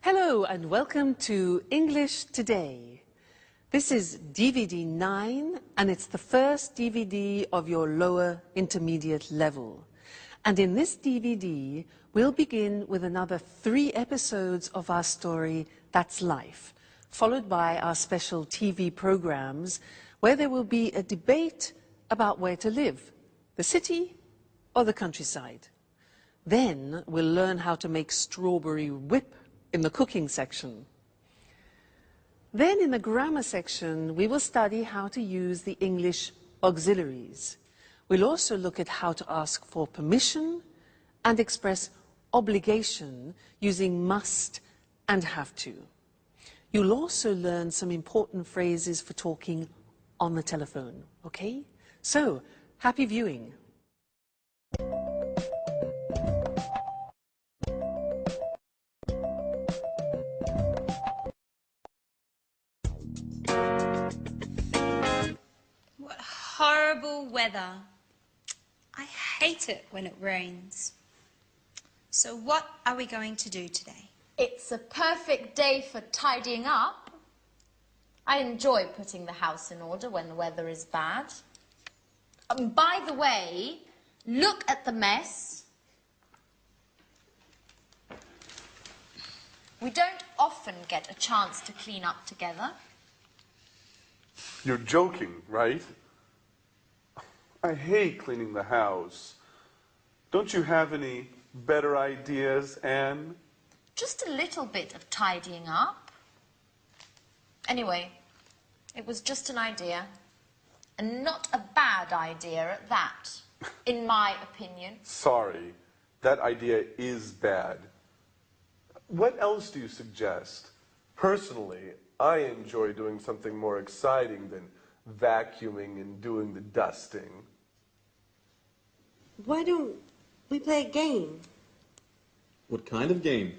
Hello and welcome to English Today. This is DVD 9 and it's the first DVD of your lower intermediate level. And in this DVD, we'll begin with another 3 episodes of our story, That's Life, followed by our special TV programs where there will be a debate about where to live, the city or the countryside. Then we'll learn how to make strawberry whip in the cooking section. Then in the grammar section, we will study how to use the English auxiliaries. We'll also look at how to ask for permission and express obligation using must and have to. You'll also learn some important phrases for talking on the telephone, okay? So, happy viewing. What horrible weather. I hate it when it rains. So what are we going to do today? It's a perfect day for tidying up. I enjoy putting the house in order when the weather is bad. By the way, look at the mess. We don't often get a chance to clean up together. You're joking, right? I hate cleaning the house. Don't you have any better ideas, Anne? Just a little bit of tidying up. Anyway, it was just an idea. And not a bad idea at that, in my opinion. Sorry, that idea is bad. What else do you suggest? Personally, I enjoy doing something more exciting than vacuuming and doing the dusting. Why don't we play a game? What kind of game?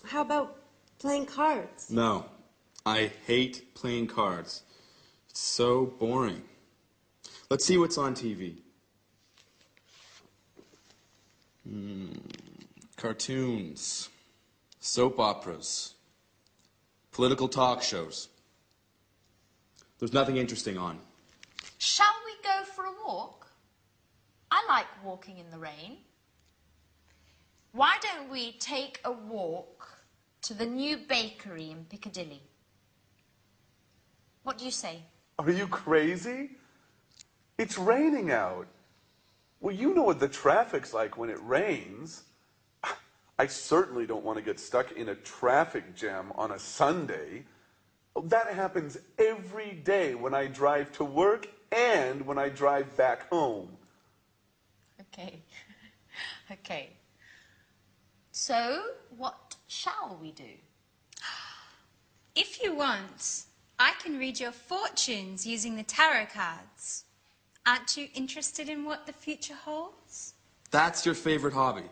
How about playing cards? No, I hate playing cards. It's so boring. Let's see what's on TV. Cartoons, soap operas, political talk shows. There's nothing interesting on. Shall we go for a walk? I like walking in the rain. Why don't we take a walk to the new bakery in Piccadilly? What do you say? Are you crazy? It's raining out. Well, you know what the traffic's like when it rains. I certainly don't want to get stuck in a traffic jam on a Sunday. That happens every day when I drive to work and when I drive back home. Okay. Okay. So, what shall we do? If you want, I can read your fortunes using the tarot cards. Aren't you interested in what the future holds? That's your favorite hobby.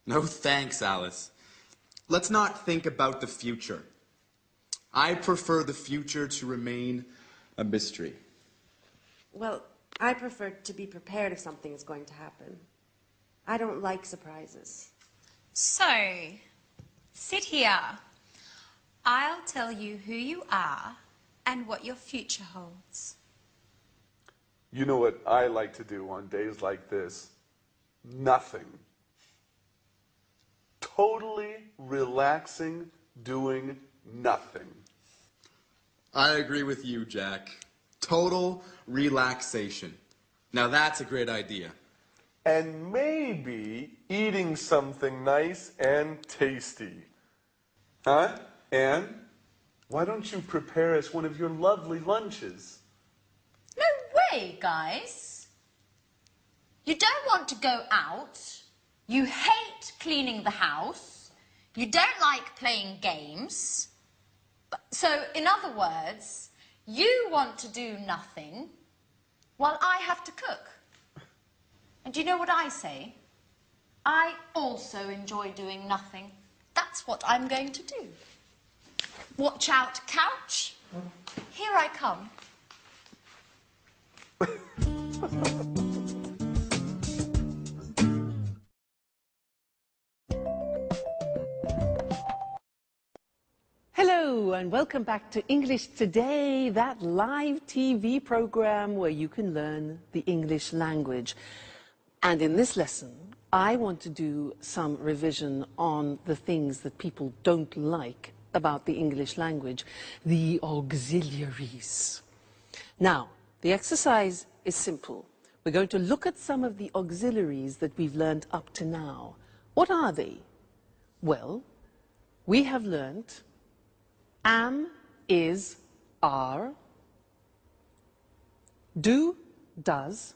No thanks, Alice. Let's not think about the future. I prefer the future to remain a mystery. Well, I prefer to be prepared if something is going to happen. I don't like surprises. So, sit here. I'll tell you who you are and what your future holds. You know what I like to do on days like this? Nothing. Totally relaxing, doing nothing. I agree with you, Jack. Total relaxation. Now that's a great idea. And maybe eating something nice and tasty. Huh, Anne? Why don't you prepare us one of your lovely lunches? No way, guys. You don't want to go out. You hate cleaning the house. You don't like playing games. So, in other words, you want to do nothing while I have to cook. And do you know what I say? I also enjoy doing nothing. That's what I'm going to do. Watch out, couch. Here I come. and welcome back to English Today, that live TV program where you can learn the English language. And in this lesson, I want to do some revision on the things that people don't like about the English language, the auxiliaries. Now, the exercise is simple. We're going to look at some of the auxiliaries that we've learned up to now. What are they? Well, we have learned am, is, are, do, does,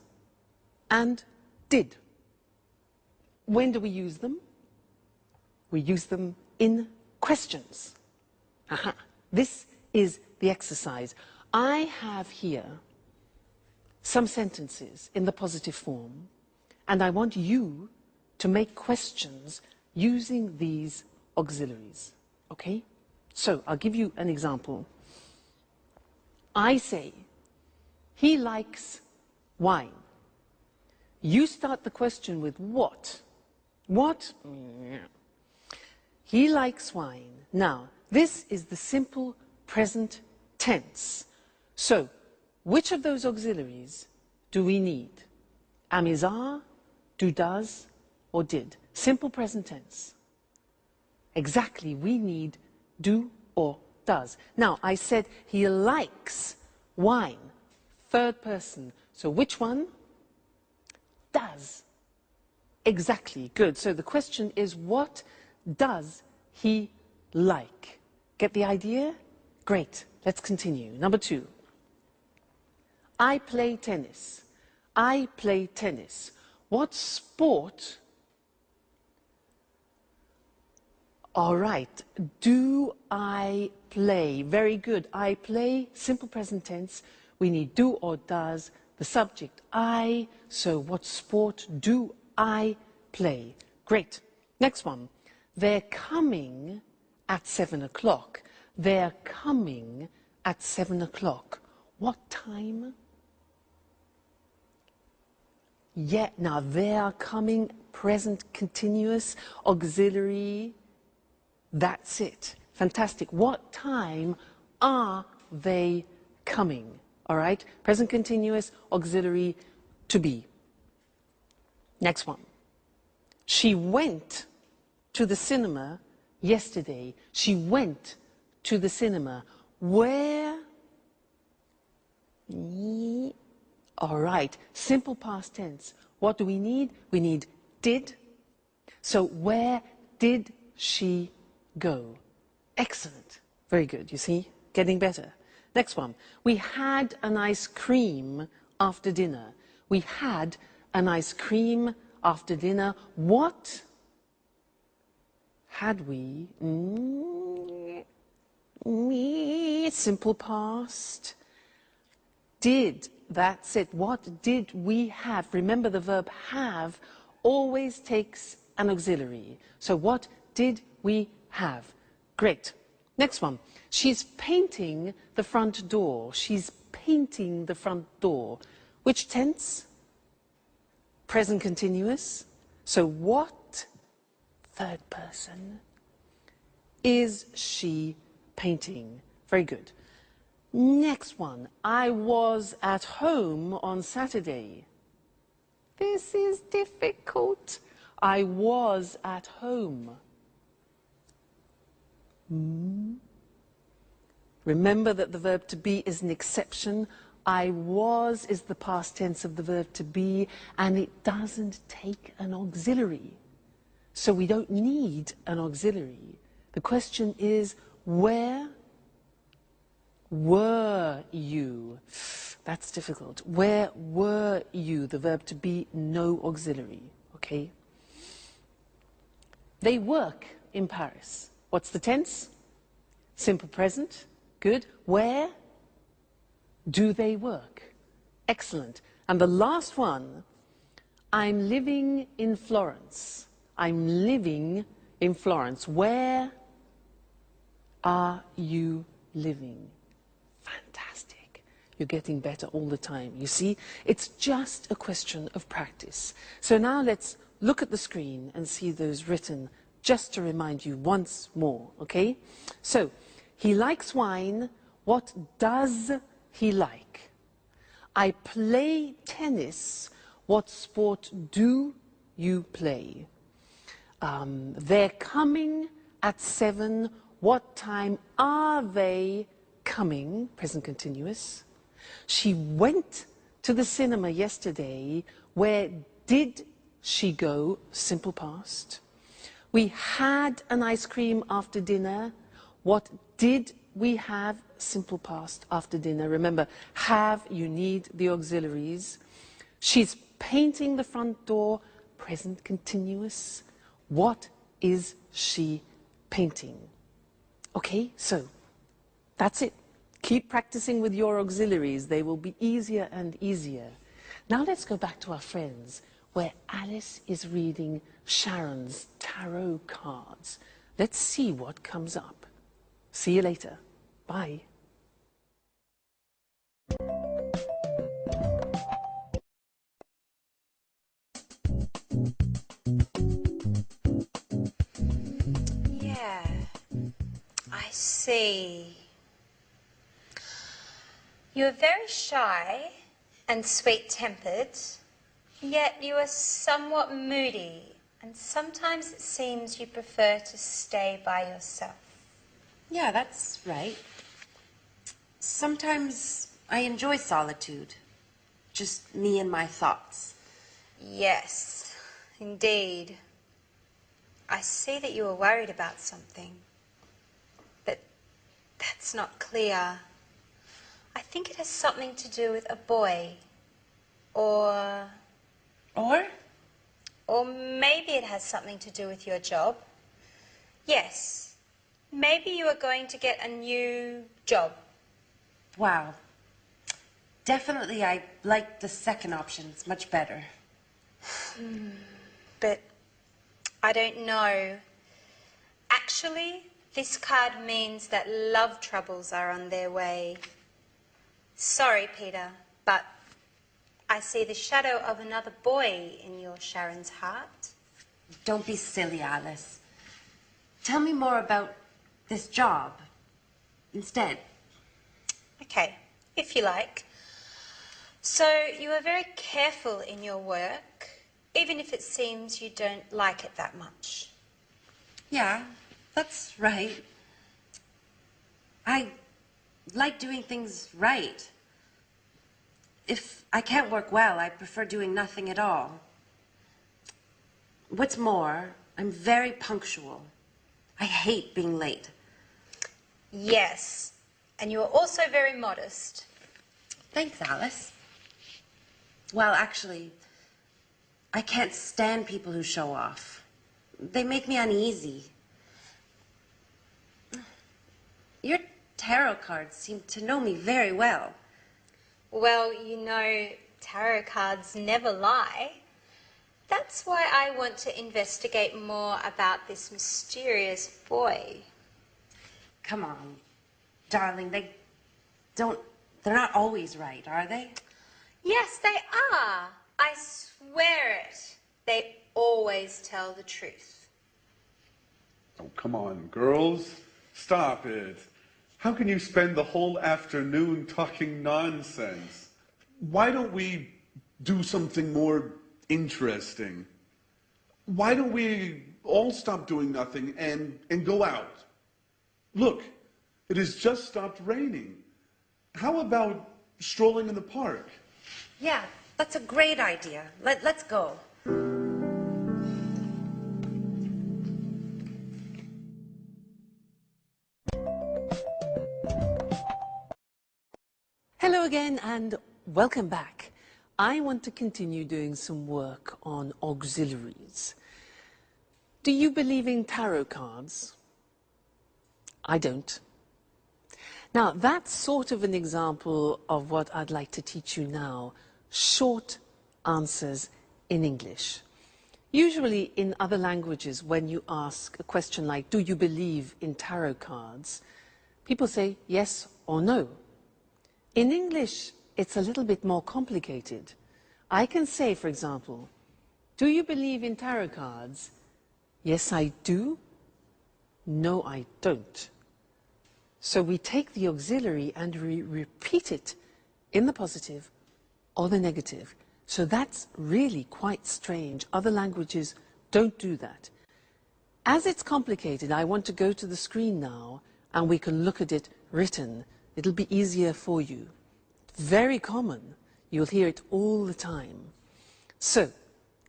and did. When do we use them? We use them in questions. Aha. This is the exercise. I have here some sentences in the positive form, and I want you to make questions using these auxiliaries. Okay? So, I'll give you an example. I say, he likes wine. You start the question with what? What? He likes wine. Now, this is the simple present tense. So, which of those auxiliaries do we need? Am, is, are, do, does, or did? Simple present tense. Exactly, we need do or does. Now, I said he likes wine. Third person. So which one? Does. Exactly. Good. So the question is, what does he like? Get the idea? Great. Let's continue. Number 2. I play tennis. I play tennis. What sport? All right. Do I play? Very good. I play, simple present tense. We need do or does. The subject, I. So what sport do I play? Great. Next one. They're coming at 7 o'clock. They're coming at 7 o'clock. What time? Yeah, now they are coming, present continuous, auxiliary. That's it. Fantastic. What time are they coming? All right? Present continuous, auxiliary, to be. Next one. She went to the cinema yesterday. She went to the cinema. Where? All right. Simple past tense. What do we need? We need did. So where did she go? Excellent. Very good. You see? Getting better. Next one. We had an ice cream after dinner. We had an ice cream after dinner. What had we? Simple past. Did. That's it. What did we have? Remember, the verb have always takes an auxiliary. So what did we have? Great. Next one. She's painting the front door. She's painting the front door. Which tense? Present continuous. So what, third person, is she painting? Very good. Next one. I was at home on Saturday. This is difficult. I was at home. Remember that the verb to be is an exception. I was is the past tense of the verb to be, and it doesn't take an auxiliary. So we don't need an auxiliary. The question is, where were you? That's difficult. Where were you? The verb to be, no auxiliary. Okay? They work in Paris. What's the tense? Simple present. Good. Where do they work? Excellent. And the last one, I'm living in Florence. I'm living in Florence. Where are you living? Fantastic. You're getting better all the time. You see, it's just a question of practice. So now let's look at the screen and see those written just to remind you once more, okay? So He likes wine. What does he like? I play tennis. What sport do you play? They're coming at 7. What time are they coming? Present continuous. She went to the cinema yesterday. Where did she go? Simple past. We had an ice cream after dinner. What did we have? Simple past after dinner. Remember, have, you need the auxiliaries. She's painting the front door. Present continuous. What is she painting? Okay, so that's it. Keep practicing with your auxiliaries. They will be easier and easier. Now let's go back to our friends, where Alice is reading Sharon's tarot cards. Let's see what comes up. See you later. Bye. Yeah, I see. You are very shy and sweet-tempered, yet you are somewhat moody, and sometimes it seems you prefer to stay by yourself. Yeah, that's right. Sometimes I enjoy solitude. Just me and my thoughts. Yes, indeed. I see that you are worried about something, but that's not clear. I think it has something to do with a boy, or maybe it has something to do with your job. Yes, maybe you are going to get a new job. Wow. Definitely I like the second option. It's much better. But I don't know. Actually, this card means that love troubles are on their way. Sorry, Peter, but I see the shadow of another boy in your Sharon's heart. Don't be silly, Alice. Tell me more about this job instead. Okay, if you like. So you are very careful in your work, even if it seems you don't like it that much. Yeah, that's right. I like doing things right. If I can't work well, I prefer doing nothing at all. What's more, I'm very punctual. I hate being late. Yes, and you are also very modest. Thanks, Alice. Well, actually, I can't stand people who show off. They make me uneasy. Your tarot cards seem to know me very well. Well, you know, tarot cards never lie. That's why I want to investigate more about this mysterious boy. Come on, darling, they're not always right, are they? Yes, they are. I swear it. They always tell the truth. Oh, come on, girls. Stop it. How can you spend the whole afternoon talking nonsense? Why don't we do something more interesting? Why don't we all stop doing nothing and go out? Look, it has just stopped raining. How about strolling in the park? Yeah, that's a great idea. Let's go. Hello again and welcome back. I want to continue doing some work on auxiliaries. Do you believe in tarot cards? I don't. Now, that's sort of an example of what I'd like to teach you now. Short answers in English. Usually in other languages, when you ask a question like, do you believe in tarot cards? People say yes or no. In English, it's a little bit more complicated. I can say, for example, do you believe in tarot cards? Yes, I do. No, I don't. So we take the auxiliary and we repeat it in the positive or the negative. So that's really quite strange. Other languages don't do that. As it's complicated, I want to go to the screen now and we can look at it written. It'll be easier for you. Very common. You'll hear it all the time. So,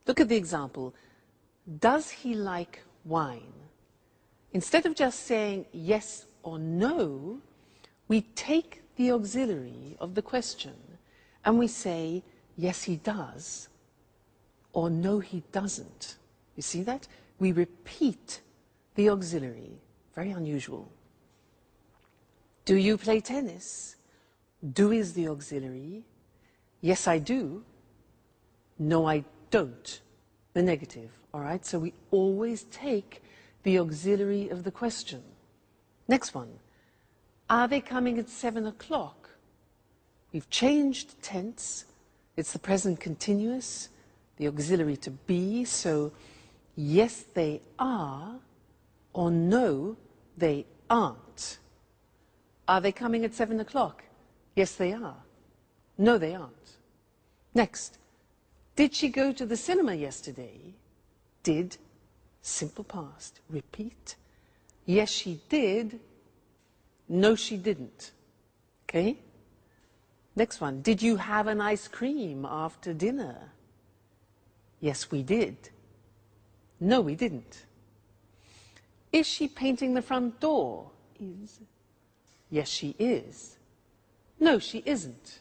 look at the example. Does he like wine? Instead of just saying yes or no, we take the auxiliary of the question and we say, yes, he does, or no, he doesn't. You see that? We repeat the auxiliary. Very unusual. Do you play tennis? Do is the auxiliary. Yes, I do. No, I don't. The negative. All right? So we always take the auxiliary of the question. Next one. Are they coming at 7 o'clock? We've changed tense. It's the present continuous, the auxiliary to be. So, yes, they are, or no, they aren't. Are they coming at 7 o'clock? Yes, they are. No, they aren't. Next. Did she go to the cinema yesterday? Did, simple past. Repeat. Yes, she did. No, she didn't. Okay? Next one. Did you have an ice cream after dinner? Yes, we did. No, we didn't. Is she painting the front door? Is. Yes, she is. No, she isn't.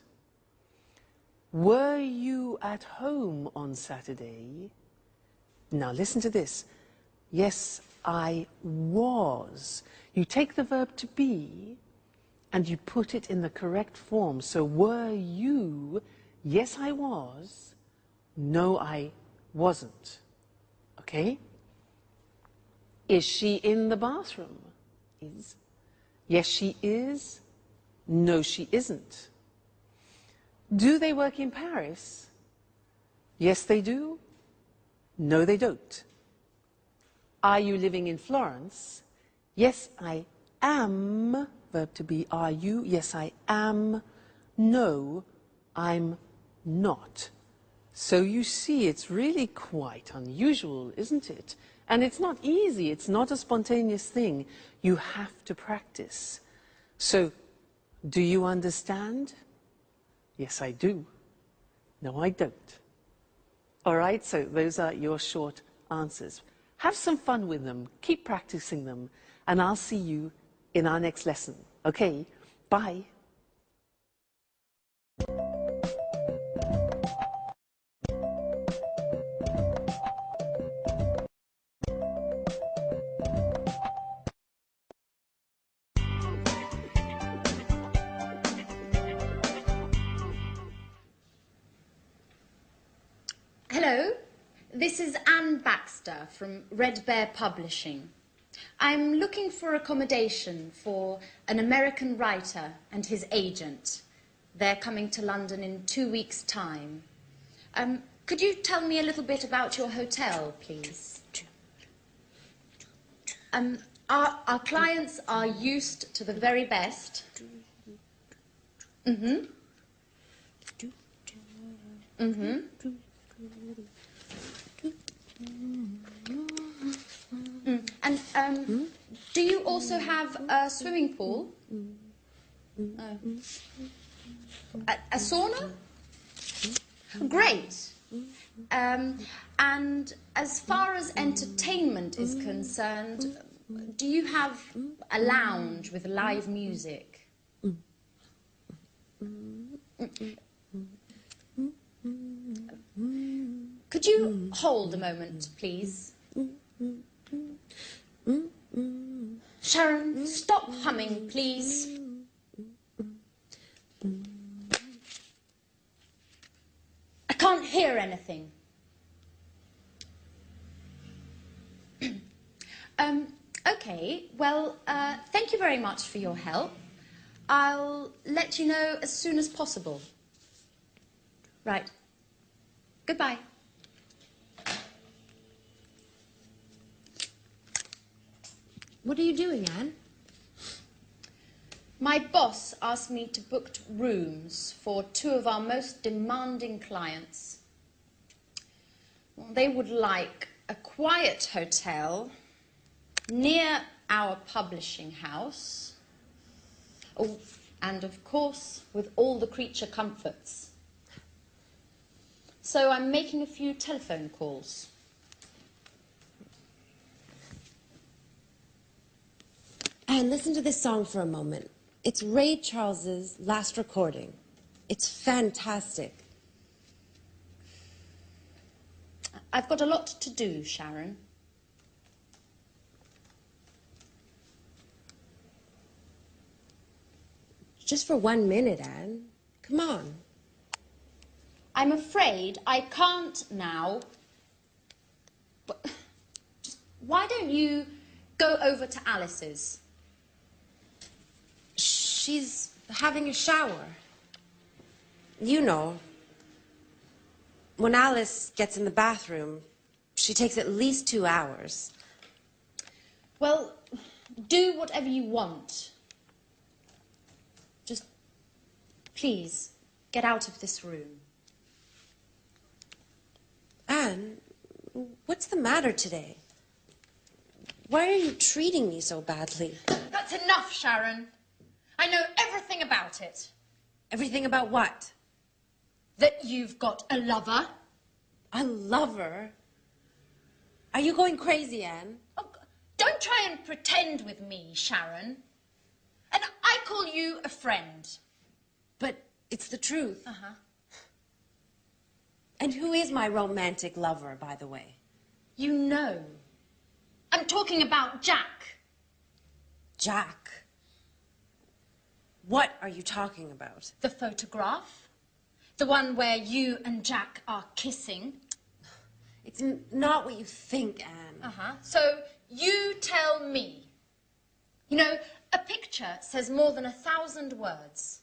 Were you at home on Saturday? Now listen to this. Yes, I was. You take the verb to be and you put it in the correct form. So were you? Yes, I was. No, I wasn't. Okay? Is she in the bathroom? Is. Yes, she is. No, she isn't. Do they work in Paris? Yes, they do. No, they don't. Are you living in Florence? Yes, I am. Verb to be, are you? Yes, I am. No, I'm not. So you see, it's really quite unusual, isn't it? And it's not easy. It's not a spontaneous thing. You have to practice. So, do you understand? Yes, I do. No, I don't. All right, so those are your short answers. Have some fun with them. Keep practicing them. And I'll see you in our next lesson. Okay? Bye. Hello, this is Anne Baxter from Red Bear Publishing. I'm looking for accommodation for an American writer and his agent. They're coming to London in 2 weeks' time. Could you tell me a little bit about your hotel, please? Our clients are used to the very best. Mm-hmm. Mm-hmm. And do you also have a swimming pool? A sauna? Great. And as far as entertainment is concerned, do you have a lounge with live music? Could you hold a moment, please? Sharon, stop humming, please. I can't hear anything. Okay, well, thank you very much for your help. I'll let you know as soon as possible. Right. Goodbye. What are you doing, Anne? My boss asked me to book rooms for 2 of our most demanding clients. Well, they would like a quiet hotel near our publishing house. Oh, and of course, with all the creature comforts. So I'm making a few telephone calls. And listen to this song for a moment. It's Ray Charles's last recording. It's fantastic. I've got a lot to do, Sharon. Just for 1 minute, Anne. Come on. I'm afraid I can't now. But just, why don't you go over to Alice's? She's having a shower. You know, when Alice gets in the bathroom, she takes at least 2 hours. Well, do whatever you want. Just, please, get out of this room. Anne, what's the matter today? Why are you treating me so badly? That's enough, Sharon. I know everything about it. Everything about what? That you've got a lover. A lover? Are you going crazy, Anne? Oh, don't try and pretend with me, Sharon. And I call you a friend. But it's the truth. Uh-huh. And who is my romantic lover, by the way? You know. I'm talking about Jack. Jack? What are you talking about? The photograph. The one where you and Jack are kissing. It's not what you think, Anne. Uh-huh. So you tell me. You know, a picture says more than 1,000 words.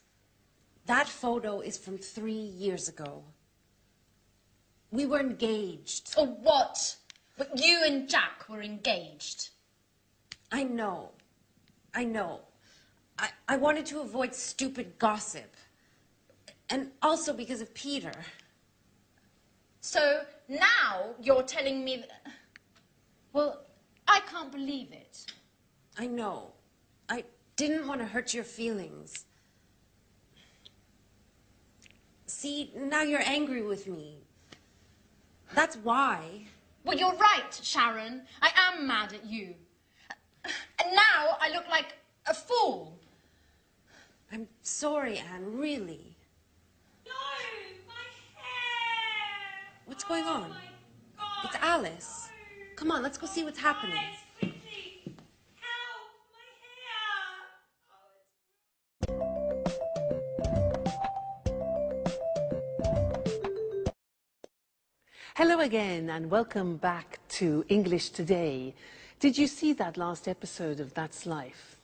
That photo is from 3 years ago. We were engaged. Or what? But you and Jack were engaged. I know. I know. I wanted to avoid stupid gossip. And also because of Peter. So now you're telling me that... Well, I can't believe it. I know. I didn't want to hurt your feelings. See, now you're angry with me. That's why. Well, you're right, Sharon. I am mad at you. And now I look like a fool. I'm sorry, Anne, really. No, my hair! What's going on? My God, It's Alice. no. Come on, let's go see what's happening. Guys, quickly! Help! My hair! Hello again and welcome back to English Today. Did you see that last episode of That's Life?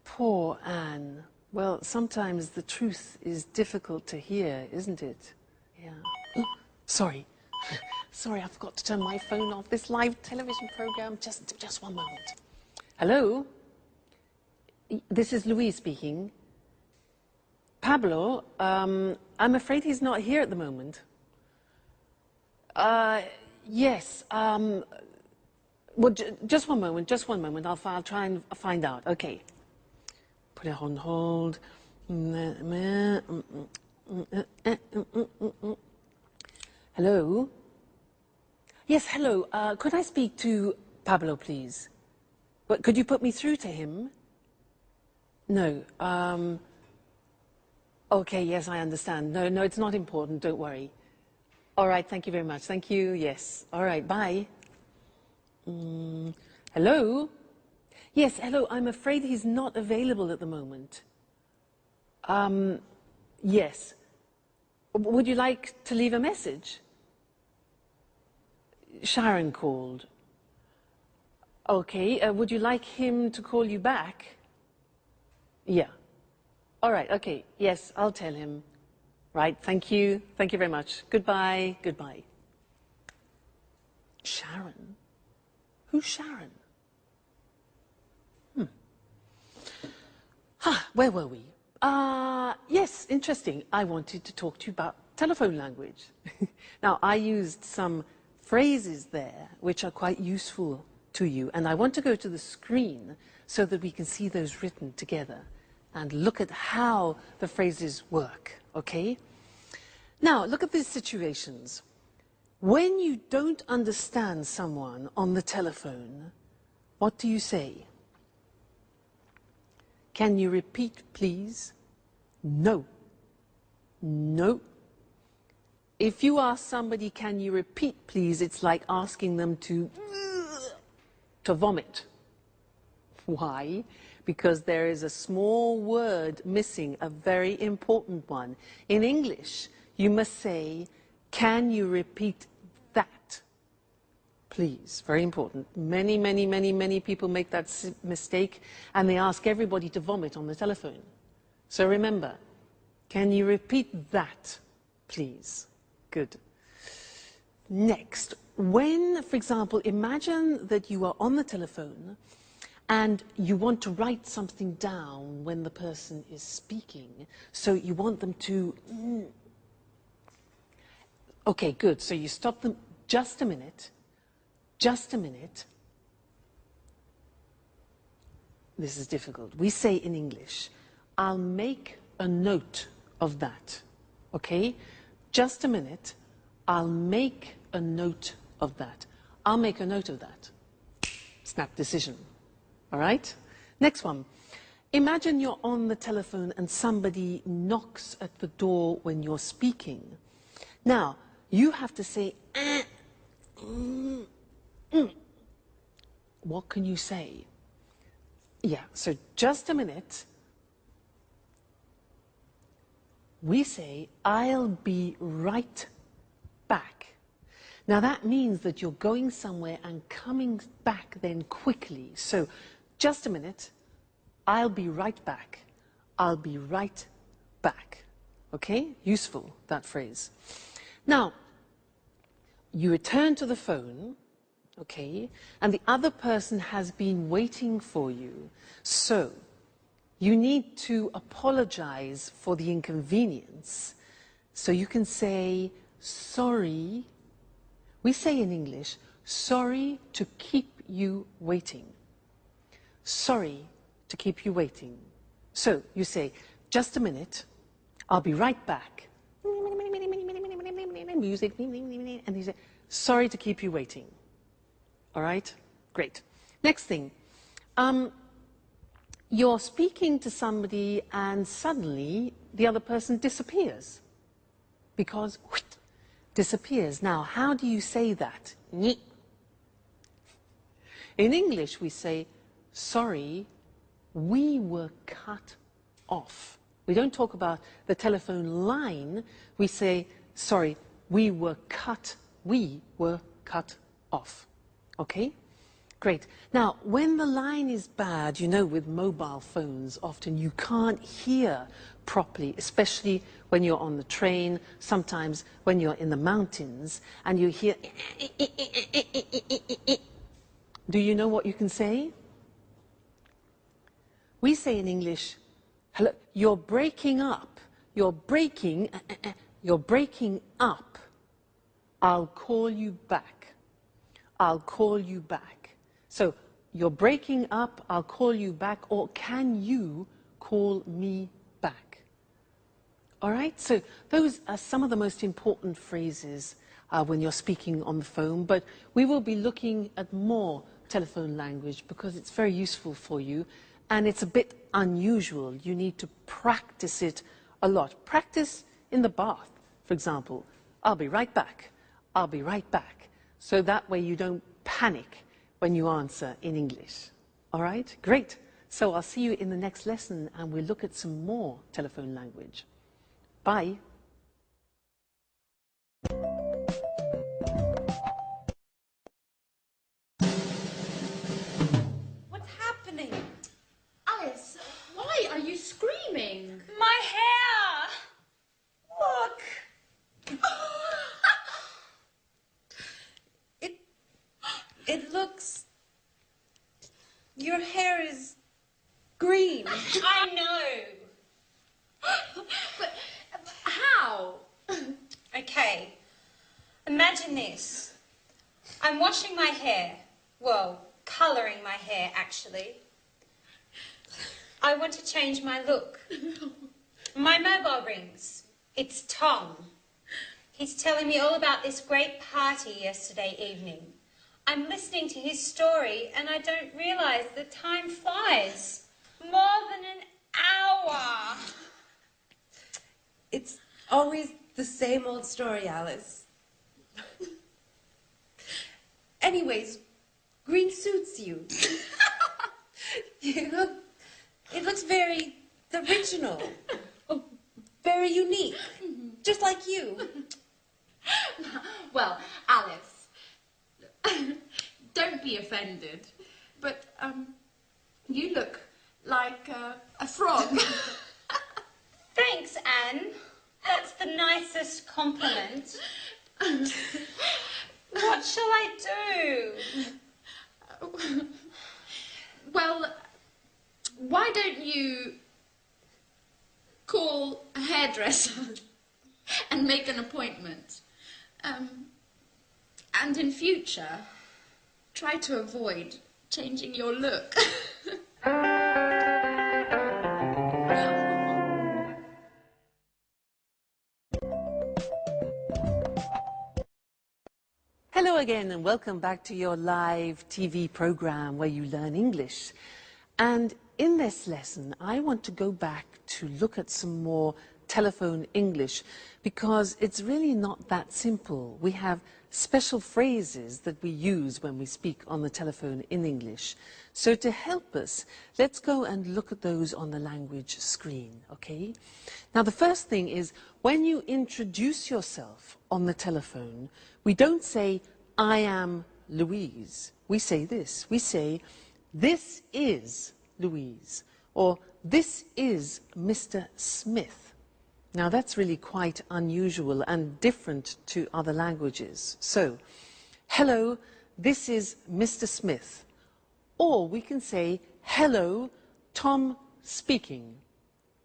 Poor Anne. Well, sometimes the truth is difficult to hear, isn't it? Yeah. Oh, sorry. Sorry, I forgot to turn my phone off. This live television program. Just one moment. Hello? This is Louise speaking. Pablo, I'm afraid he's not here at the moment. Yes. Well, just one moment. I'll try and find out. Okay. Put it on hold. Hello? Yes, hello. Could I speak to Pablo, please? But could you put me through to him? No. Okay, yes, I understand. No, it's not important. Don't worry. All right, thank you very much. Thank you, yes. All right, bye. Hello? Yes, hello. I'm afraid he's not available at the moment. Yes. Would you like to leave a message? Sharon called. Okay, would you like him to call you back? Yeah. All right, okay. Yes, I'll tell him. Right, thank you. Thank you very much. Goodbye. Goodbye. Sharon? Who's Sharon? Where were we? Yes, interesting. I wanted to talk to you about telephone language. Now, I used some phrases there which are quite useful to you, and I want to go to the screen so that we can see those written together and look at how the phrases work, okay? Now, look at these situations. When you don't understand someone on the telephone, what do you say? Can you repeat, please? No. No. If you ask somebody, can you repeat, please, it's like asking them to vomit. Why? Because there is a small word missing, a very important one. In English, you must say, can you repeat that? Please, very important. Many people make that mistake, and they ask everybody to vomit on the telephone. So remember, can you repeat that, please? Good. Next, when, for example, imagine that you are on the telephone and you want to write something down when the person is speaking. So you want them to... Okay, good. So you stop them. Just a minute. Just a minute. This is difficult. We say in English, I'll make a note of that. Okay? Just a minute. I'll make a note of that. I'll make a note of that. Snap decision. All right? Next one. Imagine you're on the telephone and somebody knocks at the door when you're speaking. Now, you have to say, What can you say? Yeah, so just a minute. We say, I'll be right back. Now that means that you're going somewhere and coming back then quickly. So just a minute, I'll be right back. I'll be right back. Okay? Useful, that phrase. Now, you return to the phone, okay, and the other person has been waiting for you. So you need to apologize for the inconvenience. So you can say, sorry. We say in English, sorry to keep you waiting. Sorry to keep you waiting. So you say, just a minute, I'll be right back. Music, and you say, sorry to keep you waiting. All right? Great. Next thing. You're speaking to somebody and suddenly the other person disappears. Because, disappears. Now, how do you say that? In English, we say, sorry, we were cut off. We don't talk about the telephone line. We say, sorry, we were cut off. Okay? Great. Now, when the line is bad, you know, with mobile phones, often you can't hear properly, especially when you're on the train, sometimes when you're in the mountains, and you hear... Do you know what you can say? We say in English, hello, you're breaking up. You're breaking up. I'll call you back. I'll call you back. So, you're breaking up, I'll call you back, or can you call me back? All right, so those are some of the most important phrases when you're speaking on the phone, but we will be looking at more telephone language because it's very useful for you, and it's a bit unusual. You need to practice it a lot. Practice in the bath, for example. I'll be right back. I'll be right back. So that way you don't panic when you answer in English. All right? Great. So I'll see you in the next lesson and we'll look at some more telephone language. Bye. What's happening? Alice, why are you screaming? My hair! Look! It looks... Your hair is green. I know. imagine this. I'm washing my hair. Well, colouring my hair, actually. I want to change my look. My mobile rings. It's Tom. He's telling me all about this great party yesterday evening. I'm listening to his story and I don't realise the time flies. More than an hour. It's always the same old story, Alice. Anyways, green suits you. It looks very original, very unique, just like you. Well, Alice, don't be offended, but you look like a frog. Thanks, Anne. That's the nicest compliment. What shall I do? Well, why don't you call a hairdresser and make an appointment? And in future, try to avoid changing your look. Hello again and welcome back to your live TV program where you learn English. And in this lesson, I want to go back to look at some more telephone English because it's really not that simple. We have special phrases that we use when we speak on the telephone in English. So to help us, let's go and look at those on the language screen, okay? Now the first thing is when you introduce yourself on the telephone, we don't say, I am Louise. We say this. We say, this is Louise, or this is Mr. Smith. Now that's really quite unusual and different to other languages. So, hello, this is Mr. Smith. Or we can say, hello, Tom speaking.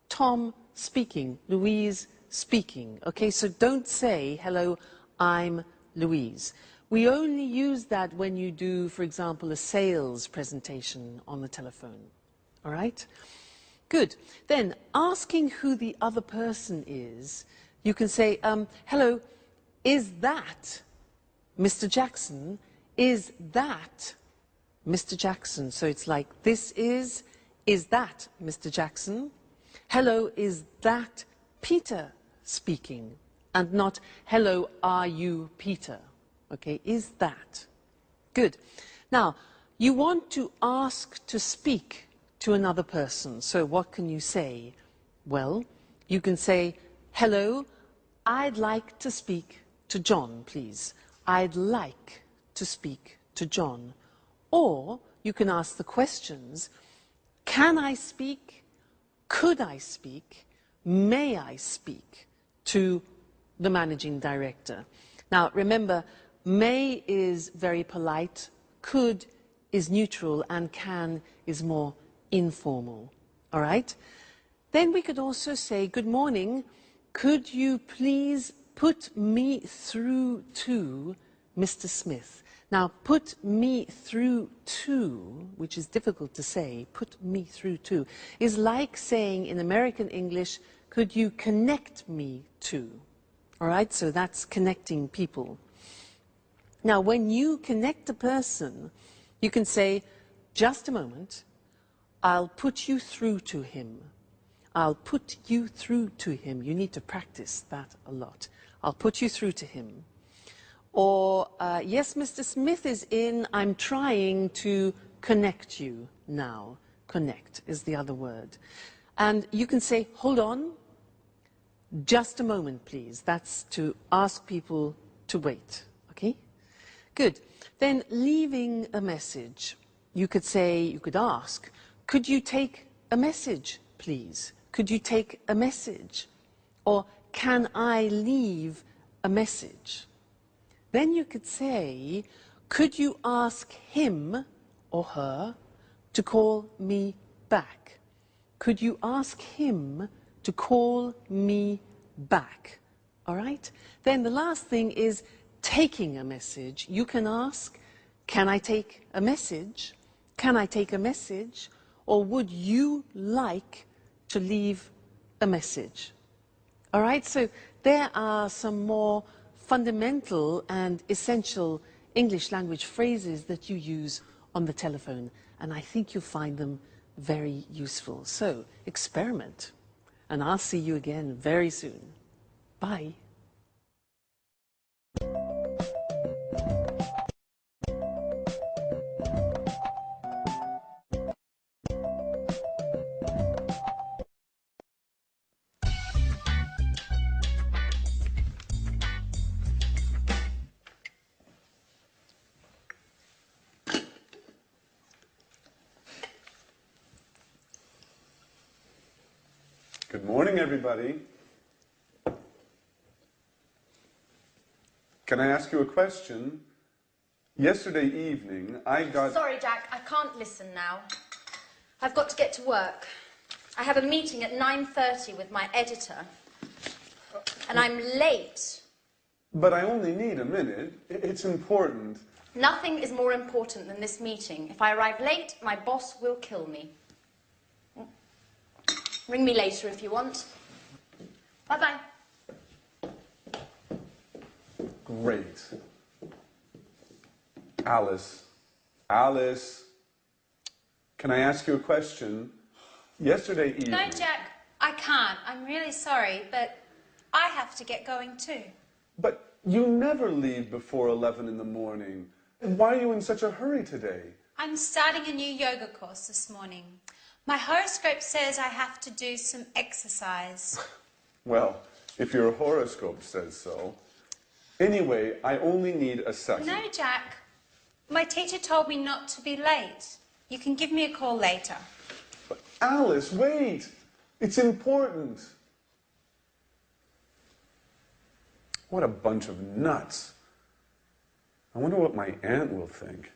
Tom speaking, Louise speaking. Okay, so don't say, hello, I'm Louise. We only use that when you do, for example, a sales presentation on the telephone. All right? Good. Then, asking who the other person is, you can say, hello, is that Mr. Jackson? Is that Mr. Jackson? So it's like, this is that Mr. Jackson? Hello, is that Peter speaking? And not, hello, are you Peter? Okay, is that? Good. Now, you want to ask to speak to another person. So what can you say? Well, you can say, hello, I'd like to speak to John, please. I'd like to speak to John. Or you can ask the questions, can I speak? Could I speak? May I speak to the managing director? Now, remember, may is very polite, could is neutral, and can is more informal. All right? Then we could also say, good morning, could you please put me through to Mr. Smith? Now, put me through to, which is difficult to say, put me through to, is like saying in American English, could you connect me to? All right? So that's connecting people. Now, when you connect a person, you can say, just a moment, I'll put you through to him. I'll put you through to him. You need to practice that a lot. I'll put you through to him. Or, yes, Mr. Smith is in. I'm trying to connect you now. Connect is the other word. And you can say, hold on, just a moment, please. That's to ask people to wait. Okay? Good. Then leaving a message. You could say, you could ask, could you take a message, please? Could you take a message? Or can I leave a message? Then you could say, could you ask him or her to call me back? Could you ask him to call me back? All right? Then the last thing is taking a message, you can ask, can I take a message? Can I take a message? Or would you like to leave a message? All right, so there are some more fundamental and essential English language phrases that you use on the telephone, and I think you'll find them very useful. So experiment, and I'll see you again very soon. Bye. Good morning, everybody. Can I ask you a question? Yesterday evening, I got... Sorry, Jack, I can't listen now. I've got to get to work. I have a meeting at 9:30 with my editor, and I'm late. But I only need a minute. It's important. Nothing is more important than this meeting. If I arrive late, my boss will kill me. Ring me later if you want. Bye-bye. Great. Alice. Alice. Can I ask you a question? Yesterday evening... No, Jack, I can't. I'm really sorry, but I have to get going too. But you never leave before 11 in the morning. Why are you in such a hurry today? I'm starting a new yoga course this morning. My horoscope says I have to do some exercise. Well, if your horoscope says so. Anyway, I only need a second. No, Jack. My teacher told me not to be late. You can give me a call later. But Alice, wait. It's important. What a bunch of nuts. I wonder what my aunt will think.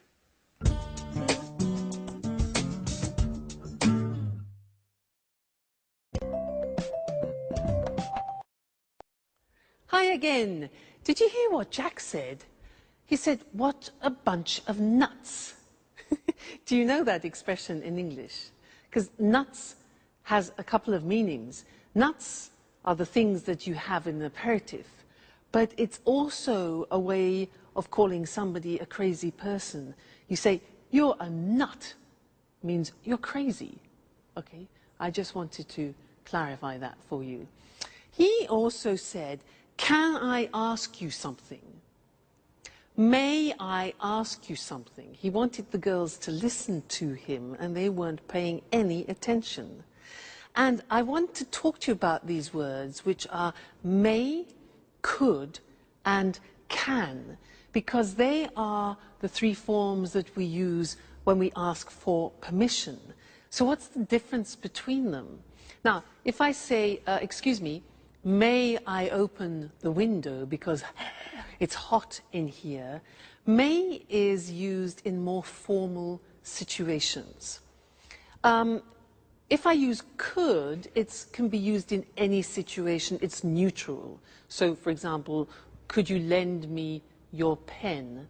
Hi again. Did you hear what Jack said? He said, what a bunch of nuts. Do you know that expression in English? Because nuts has a couple of meanings. Nuts are the things that you have in an aperitif, but it's also a way of calling somebody a crazy person. You say, you're a nut, means you're crazy. Okay, I just wanted to clarify that for you. He also said, can I ask you something? May I ask you something? He wanted the girls to listen to him, and they weren't paying any attention. And I want to talk to you about these words, which are may, could, and can, because they are the three forms that we use when we ask for permission. So what's the difference between them? Now, if I say, excuse me, may I open the window because it's hot in here, may is used in more formal situations. If I use could, it can be used in any situation. It's neutral. So, for example, could you lend me your pen?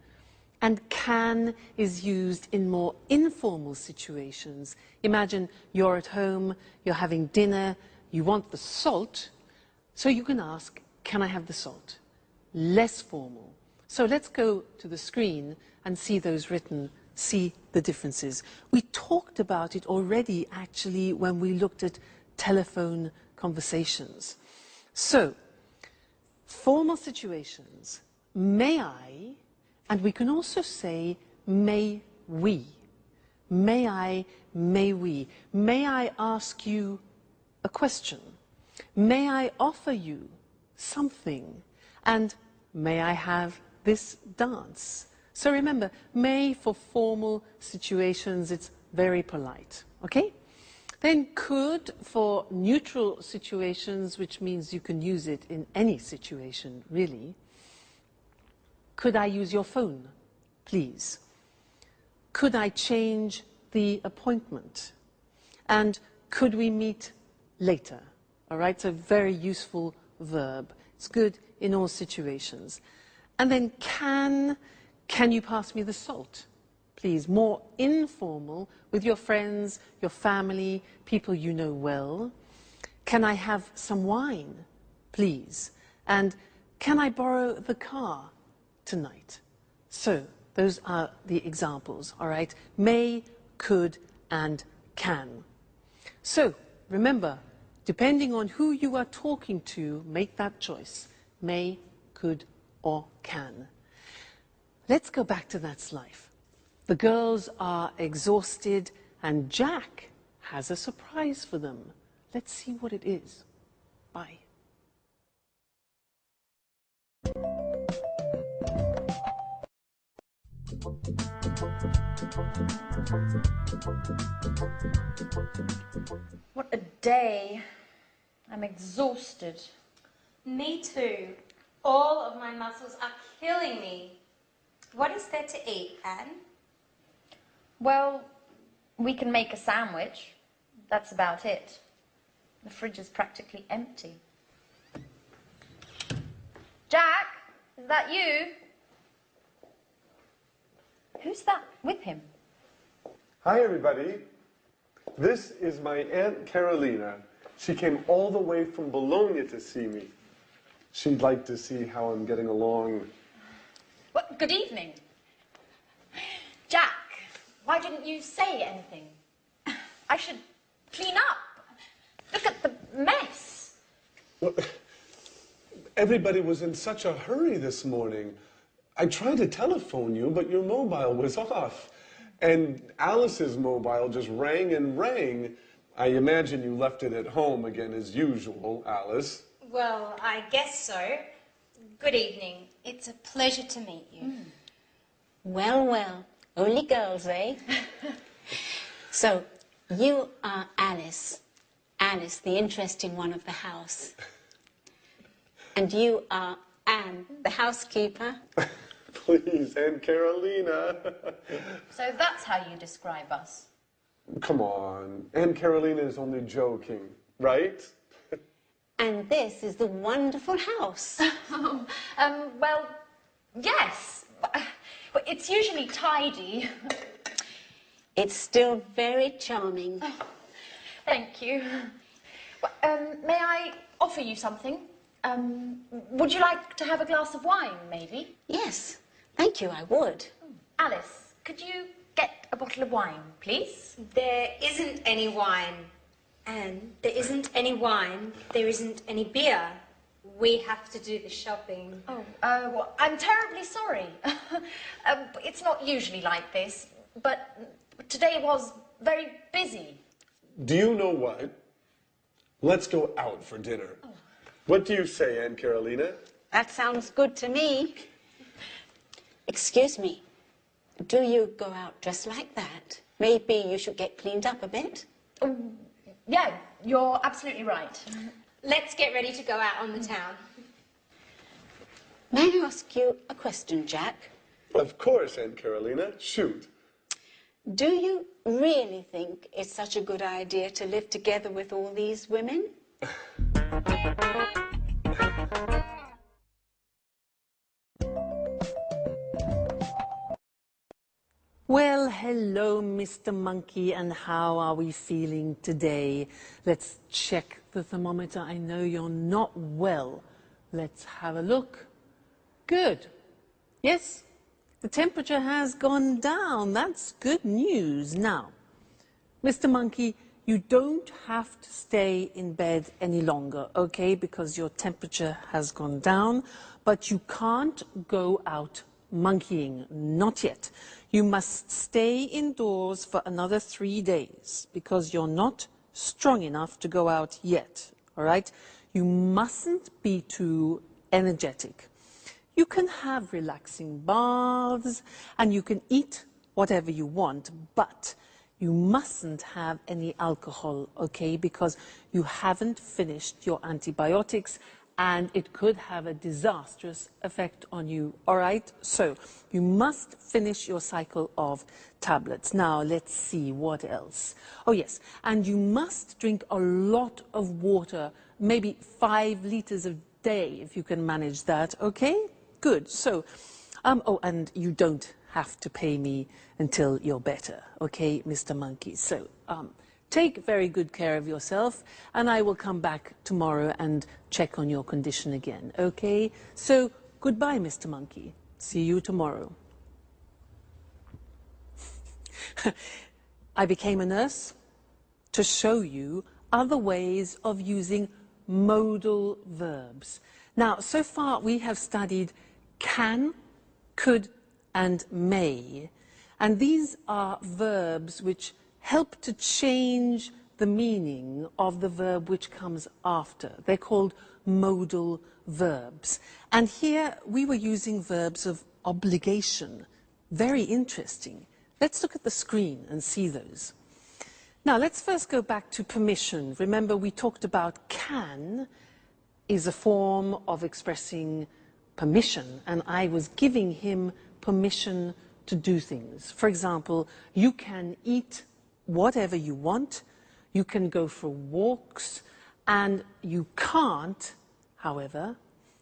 And can is used in more informal situations. Imagine you're at home, you're having dinner, you want the salt, so you can ask, can I have the salt? Less formal. So let's go to the screen and see those written, see the differences. We talked about it already, actually, when we looked at telephone conversations. So, formal situations, may I, and we can also say, may we. May I, may we. May I ask you a question? May I offer you something? And may I have this dance? So remember, may for formal situations, it's very polite, okay? Then could for neutral situations, which means you can use it in any situation, really. Could I use your phone, please? Could I change the appointment? And could we meet later? All right, so very useful verb. It's good in all situations. And then can you pass me the salt? Please, more informal with your friends, your family, people you know well. Can I have some wine, please? And can I borrow the car tonight? So, those are the examples, all right? May, could, and can. So, remember, depending on who you are talking to, make that choice. May, could, or can. Let's go back to that's life. The girls are exhausted and Jack has a surprise for them. Let's see what it is. Bye. What a day. I'm exhausted. Me too. All of my muscles are killing me. What is there to eat, Anne? Well, we can make a sandwich. That's about it. The fridge is practically empty. Jack, is that you? Who's that with him? Hi, everybody. This is my Aunt Carolina. She came all the way from Bologna to see me. She'd like to see how I'm getting along. Well, good evening. Jack, why didn't you say anything? I should clean up. Look at the mess. Well, everybody was in such a hurry this morning. I tried to telephone you, but your mobile was off. And Alice's mobile just rang and rang. I imagine you left it at home again as usual, Alice. Well, I guess so. Good evening. It's a pleasure to meet you. Well, well, only girls, eh? So, you are Alice. Alice, the interesting one of the house. And you are Anne, the housekeeper. Please, Aunt Carolina. So that's how you describe us. Come on. Aunt Carolina is only joking, right? And this is the wonderful house. Well, yes. But it's usually tidy. It's still very charming. Thank you. Well, may I offer you something? Would you like to have a glass of wine, maybe? Yes, thank you, I would. Alice, could you get a bottle of wine, please? There isn't any wine. Anne, there isn't any wine. There isn't any beer. We have to do the shopping. Oh, well, I'm terribly sorry. It's not usually like this, but today was very busy. Do you know what? Let's go out for dinner. Oh. What do you say, Aunt Carolina? That sounds good to me. Excuse me, do you go out dressed like that? Maybe you should get cleaned up a bit. Yeah, you're absolutely right. Let's get ready to go out on the town. May I ask you a question, Jack? Of course, Aunt Carolina. Shoot. Do you really think it's such a good idea to live together with all these women? Well, hello, Mr. Monkey, and how are we feeling today? Let's check the thermometer. I know you're not well. Let's have a look. Good. Yes, the temperature has gone down. That's good news. Now, Mr. Monkey, you don't have to stay in bed any longer, okay, because your temperature has gone down, but you can't go out monkeying, not yet. You must stay indoors for another 3 days because you're not strong enough to go out yet, all right? You mustn't be too energetic. You can have relaxing baths and you can eat whatever you want, but you mustn't have any alcohol, okay, because you haven't finished your antibiotics and it could have a disastrous effect on you, all right? So you must finish your cycle of tablets. Now, let's see what else. Oh, yes, and you must drink a lot of water, maybe 5 liters a day, if you can manage that, okay? good. So, oh, and you don't have to pay me until you're better, okay, Mr. Monkey? So, take very good care of yourself, and I will come back tomorrow and check on your condition again, okay? So, goodbye, Mr. Monkey. See you tomorrow. I became a nurse to show you other ways of using modal verbs. Now, so far we have studied can, could, and may. And these are verbs which help to change the meaning of the verb which comes after. They're called modal verbs. And here we were using verbs of obligation. Very interesting. Let's look at the screen and see those. Now, let's first go back to permission. Remember, we talked about can is a form of expressing permission, and I was giving him permission to do things. For example, you can eat whatever you want, you can go for walks, and you can't, however,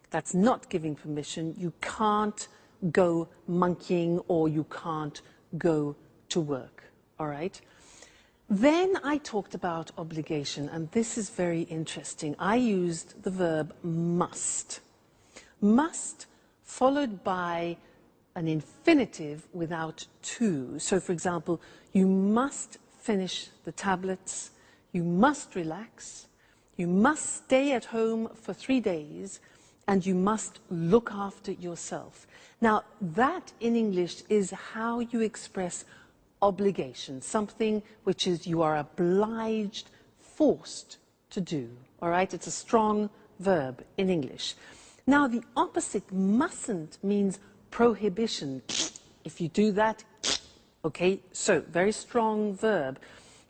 that's not giving permission, you can't go monkeying or you can't go to work, all right? Then I talked about obligation, and this is very interesting. I used the verb must. Must followed by an infinitive without to. So, for example, you must finish the tablets, you must relax, you must stay at home for 3 days, and you must look after yourself. Now, that in English is how you express obligation, something which is you are obliged, forced to do. All right? It's a strong verb in English. Now, the opposite, mustn't, means prohibition. If you do that, okay, so very strong verb.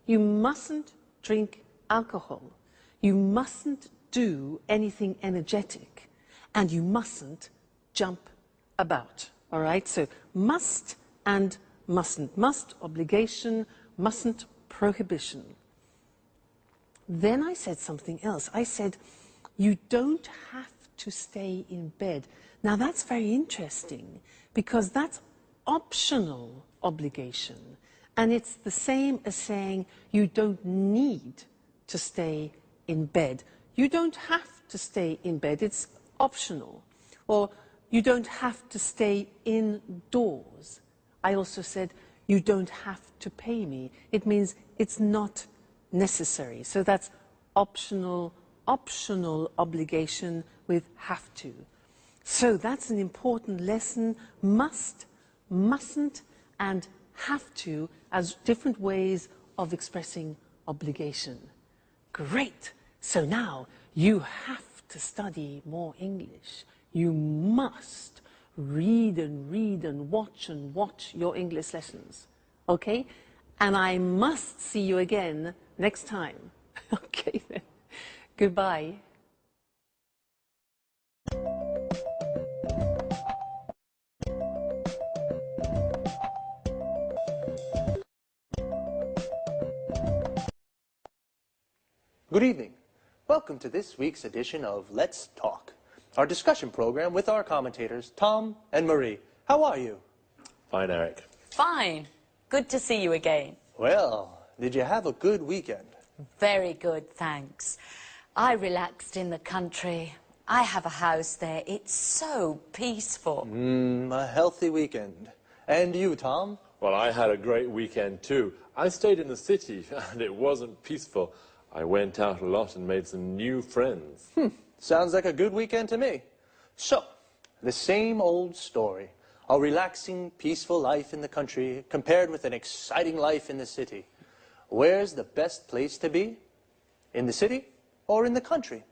You mustn't drink alcohol. You mustn't do anything energetic. And you mustn't jump about. All right? So must and mustn't. Must, obligation, mustn't, prohibition. Then I said something else. I said, you don't have to stay in bed. Now that's very interesting because that's optional obligation. And it's the same as saying you don't need to stay in bed. You don't have to stay in bed. It's optional. Or you don't have to stay indoors. I also said, you don't have to pay me. It means it's not necessary. So that's optional obligation with have to. So that's an important lesson. Must, mustn't, and have to as different ways of expressing obligation. Great. So now you have to study more English. You must read and watch your English lessons, okay? And I must see you again next time. Okay then. Goodbye. Good evening. Welcome to this week's edition of Let's Talk, our discussion program with our commentators, Tom and Marie. How are you? Fine, Eric. Fine. Good to see you again. Well, did you have a good weekend? Very good, thanks. I relaxed in the country. I have a house there. It's so peaceful. A healthy weekend. And you, Tom? Well, I had a great weekend too. I stayed in the city and it wasn't peaceful. I went out a lot and made some new friends. Sounds like a good weekend to me. So, the same old story. A relaxing, peaceful life in the country compared with an exciting life in the city. Where's the best place to be? In the city or in the country?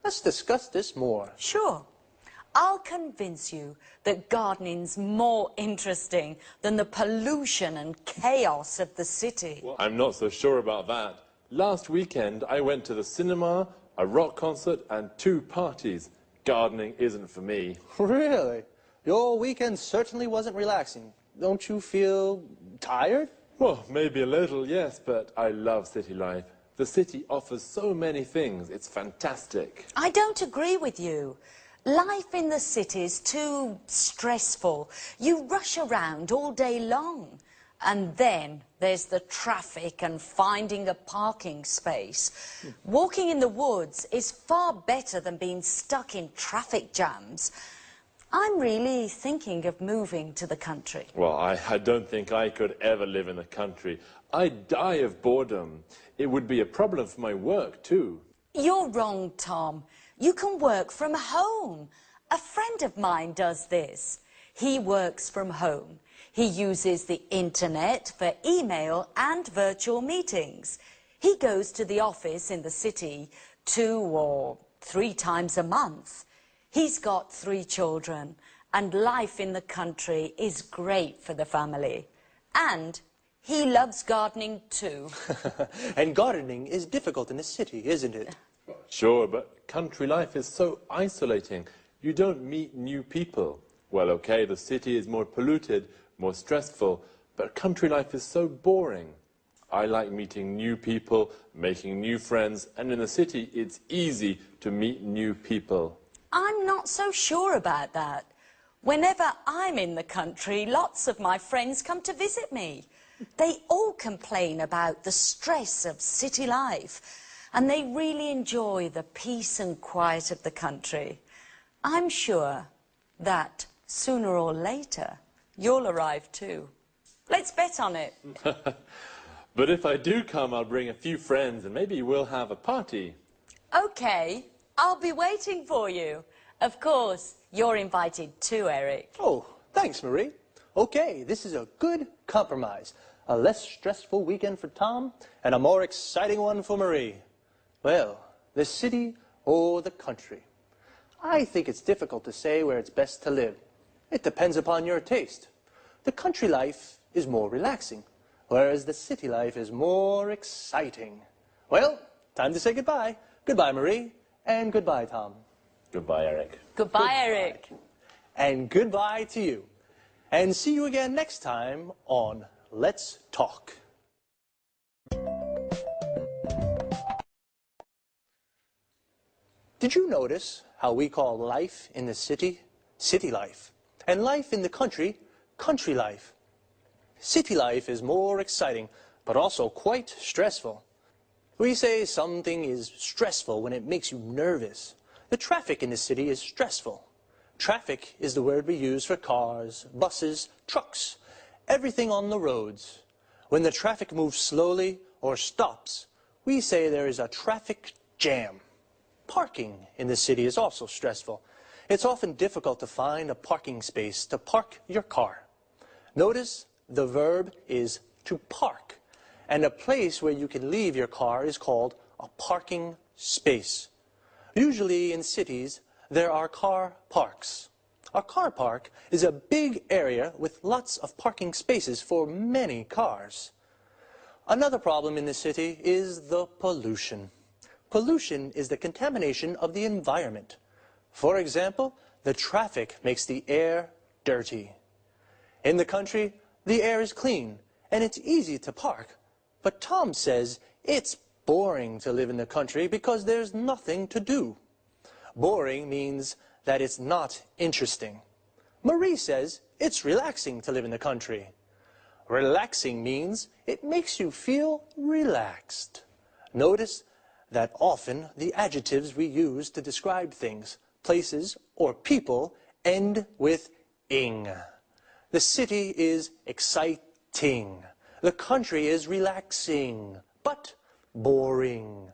Let's discuss this more. Sure. I'll convince you that gardening's more interesting than the pollution and chaos of the city. Well, I'm not so sure about that. Last weekend, I went to the cinema, a rock concert, and 2 parties. Gardening isn't for me. Really? Your weekend certainly wasn't relaxing. Don't you feel tired? Well, maybe a little, yes, but I love city life. The city offers so many things. It's fantastic. I don't agree with you. Life in the city is too stressful. You rush around all day long. And then there's the traffic and finding a parking space. Walking in the woods is far better than being stuck in traffic jams. I'm really thinking of moving to the country. Well, I don't think I could ever live in the country. I'd die of boredom. It would be a problem for my work, too. You're wrong, Tom. You can work from home. A friend of mine does this. He works from home. He uses the internet for email and virtual meetings. He goes to the office in the city 2 or 3 times a month. He's got 3 children, and life in the country is great for the family. And he loves gardening too. And gardening is difficult in the city, isn't it? Sure, but country life is so isolating. You don't meet new people. Well, okay, the city is more polluted, more stressful, but country life is so boring. I like meeting new people, making new friends, and in the city it's easy to meet new people. I'm not so sure about that. Whenever I'm in the country, lots of my friends come to visit me. They all complain about the stress of city life, and they really enjoy the peace and quiet of the country. I'm sure that sooner or later, you'll arrive too. Let's bet on it. But if I do come, I'll bring a few friends and maybe we'll have a party. Okay, I'll be waiting for you. Of course, you're invited too, Eric. Oh, thanks, Marie. Okay, this is a good compromise. A less stressful weekend for Tom and a more exciting one for Marie. Well, the city or the country? I think it's difficult to say where it's best to live. It depends upon your taste. The country life is more relaxing, whereas the city life is more exciting. Well, time to say goodbye. Goodbye, Marie, and goodbye, Tom. Goodbye, Eric. Goodbye, Eric. And goodbye to you. And see you again next time on Let's Talk. Did you notice how we call life in the city, city life, and life in the country, country life? City life is more exciting, but also quite stressful. We say something is stressful when it makes you nervous. The traffic in the city is stressful. Traffic is the word we use for cars, buses, trucks, everything on the roads. When the traffic moves slowly or stops, we say there is a traffic jam. Parking in the city is also stressful. It's often difficult to find a parking space to park your car. Notice the verb is to park, and a place where you can leave your car is called a parking space. Usually in cities, there are car parks. A car park is a big area with lots of parking spaces for many cars. Another problem in the city is the pollution. Pollution is the contamination of the environment. For example, the traffic makes the air dirty. In the country, the air is clean and it's easy to park. But Tom says it's boring to live in the country because there's nothing to do. Boring means that it's not interesting. Marie says it's relaxing to live in the country. Relaxing means it makes you feel relaxed. Notice that often the adjectives we use to describe things, places, or people end with ing. The city is exciting. The country is relaxing, but boring.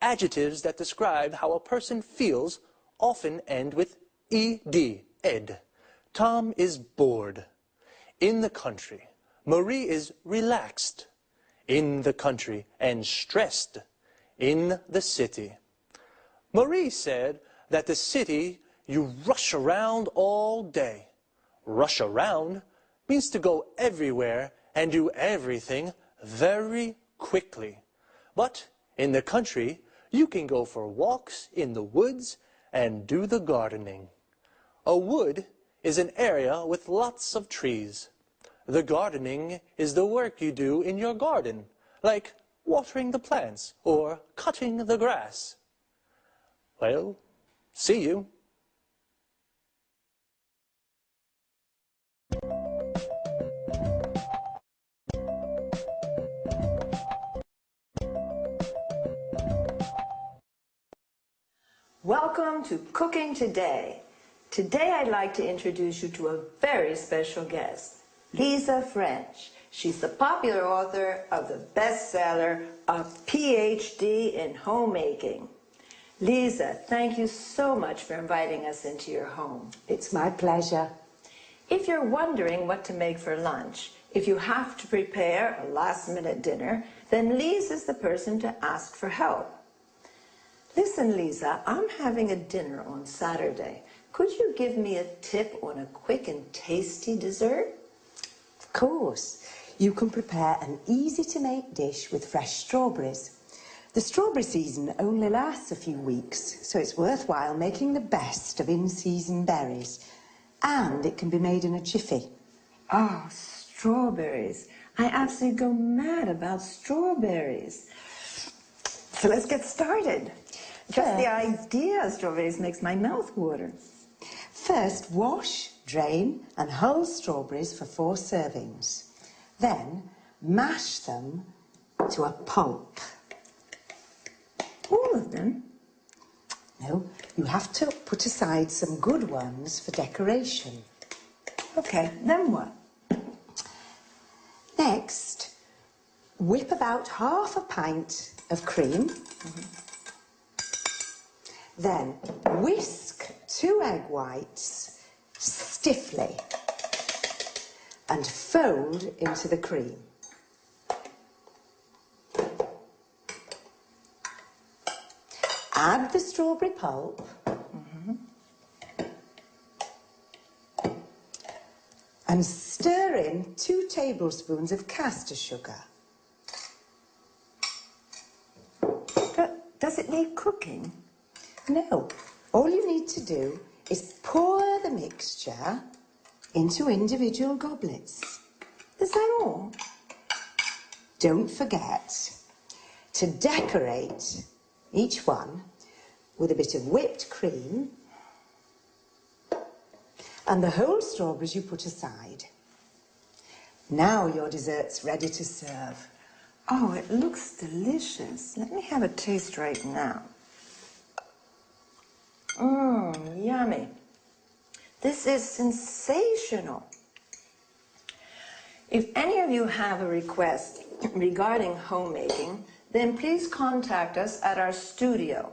Adjectives that describe how a person feels often end with ed, ed. Tom is bored. In the country, Marie is relaxed. In the country, and stressed. In the city. Marie said that the city, you rush around all day. Rush around means to go everywhere and do everything very quickly. But in the country, you can go for walks in the woods and do the gardening. A wood is an area with lots of trees. The gardening is the work you do in your garden, like watering the plants or cutting the grass. Well, see you. Welcome to Cooking Today. Today I'd like to introduce you to a very special guest, Lisa French. She's the popular author of the bestseller, A PhD in Homemaking. Lisa, thank you so much for inviting us into your home. It's my pleasure. If you're wondering what to make for lunch, if you have to prepare a last-minute dinner, then Lisa's the person to ask for help. Listen, Lisa, I'm having a dinner on Saturday. Could you give me a tip on a quick and tasty dessert? Of course. You can prepare an easy-to-make dish with fresh strawberries. The strawberry season only lasts a few weeks, so it's worthwhile making the best of in-season berries. And it can be made in a jiffy. Oh, strawberries. I absolutely go mad about strawberries. So let's get started. Just the idea of strawberries makes my mouth water. First, wash, drain, and hull strawberries for 4 servings. Then, mash them to a pulp. All of them? No, you have to put aside some good ones for decoration. Okay, then what? Next, whip about half a pint of cream. Then whisk 2 egg whites stiffly and fold into the cream. Add the strawberry pulp and stir in 2 tablespoons of caster sugar. Does it need cooking? No. All you need to do is pour the mixture into individual goblets. Is that all? Don't forget to decorate each one with a bit of whipped cream and the whole strawberries you put aside. Now your dessert's ready to serve. Oh, it looks delicious. Let me have a taste right now. Yummy. This is sensational. If any of you have a request regarding homemaking, then please contact us at our studio,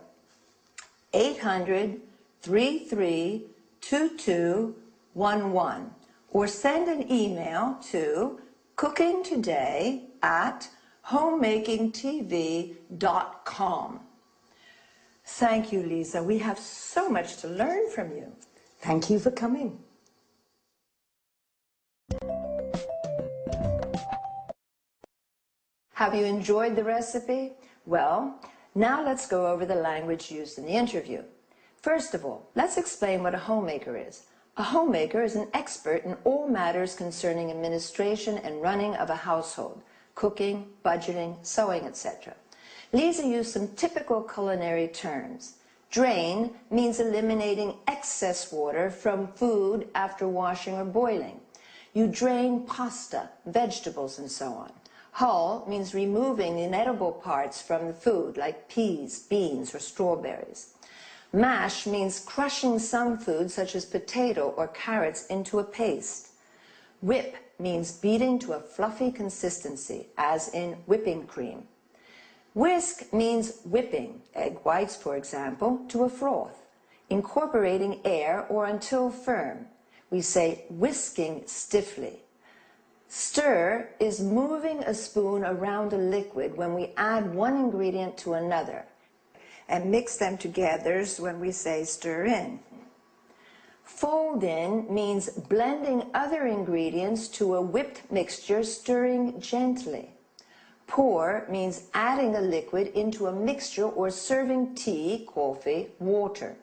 800-332211, or send an email to cookingtoday@homemakingtv.com. Thank you, Lisa. We have so much to learn from you. Thank you for coming. Have you enjoyed the recipe? Well, now let's go over the language used in the interview. First of all, let's explain what a homemaker is. A homemaker is an expert in all matters concerning administration and running of a household, cooking, budgeting, sewing, etc. Lisa used some typical culinary terms. Drain means eliminating excess water from food after washing or boiling. You drain pasta, vegetables, and so on. Hull means removing the inedible parts from the food, like peas, beans, or strawberries. Mash means crushing some food, such as potato or carrots, into a paste. Whip means beating to a fluffy consistency, as in whipping cream. Whisk means whipping, egg whites, for example, to a froth, incorporating air or until firm. We say whisking stiffly. Stir is moving a spoon around a liquid when we add one ingredient to another, and mix them together when we say stir in. Fold in means blending other ingredients to a whipped mixture, stirring gently. Pour means adding a liquid into a mixture or serving tea, coffee, water.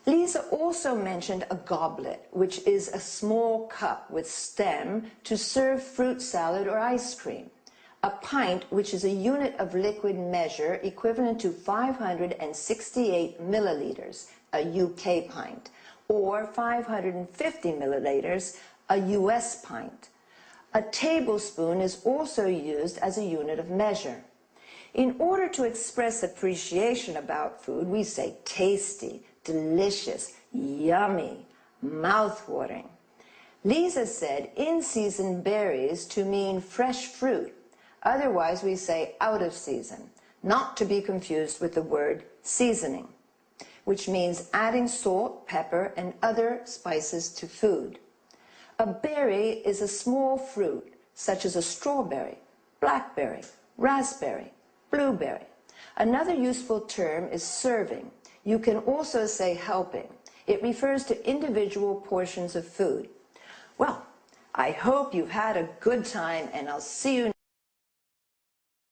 Lisa also mentioned a goblet, which is a small cup with stem to serve fruit salad or ice cream. A pint, which is a unit of liquid measure equivalent to 568 milliliters, a UK pint, or 550 milliliters, a US pint. A tablespoon is also used as a unit of measure. In order to express appreciation about food, we say tasty, delicious, yummy, mouth-watering. Lisa said in-season berries to mean fresh fruit. Otherwise, we say out of season, not to be confused with the word seasoning, which means adding salt, pepper, and other spices to food. A berry is a small fruit, such as a strawberry, blackberry, raspberry, blueberry. Another useful term is serving. You can also say helping. It refers to individual portions of food. Well, I hope you've had a good time, and I'll see you